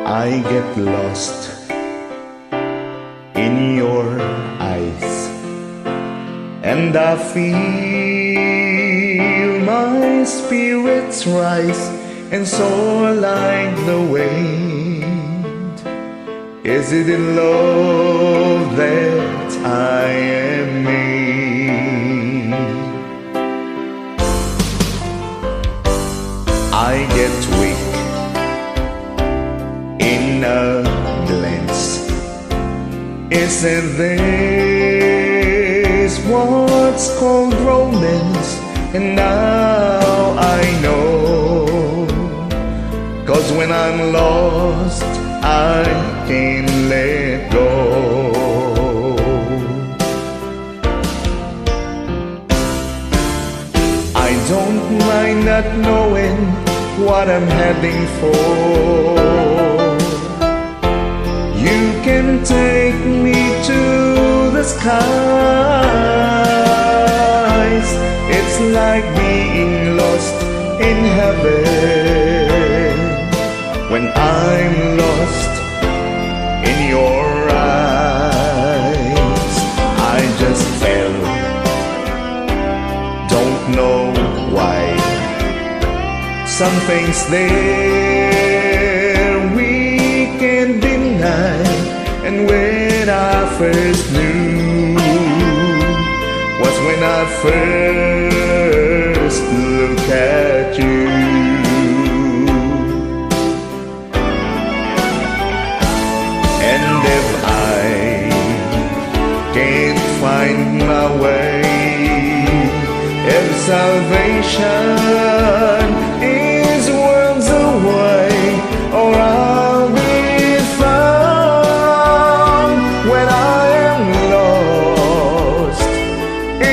I get lost in your eyes, and I feel my spirits rise and soar like the wind. Is it in love that I am made? I get weak in a glance. Isn't this what's called romance? And now I know, 'cause when I'm lost I can't let go. I don't mind not knowing what I'm heading for. You can take me to the skies. It's like being lost in heaven. When I'm lost in your eyes, I just fell, don't know why. Something's there we can't deny. And when I first knew was when I first looked at you. And if I can't find my way, if salvation is worlds away, or I'll be found when I am lost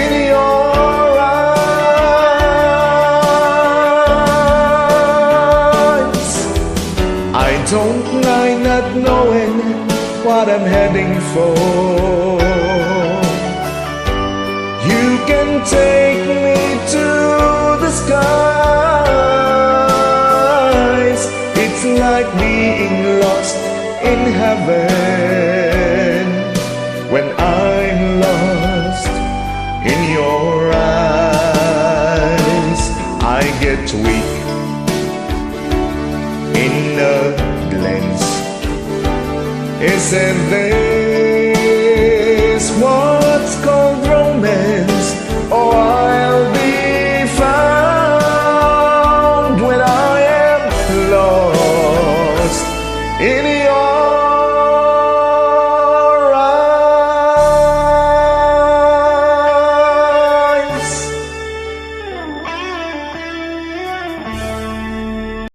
in your eyes. I don't mind not knowing what I'm heading for. You can take me to the skies. It's like being lost in heaven. When I'm lost in your eyes, I get weak in a glance. Isn't there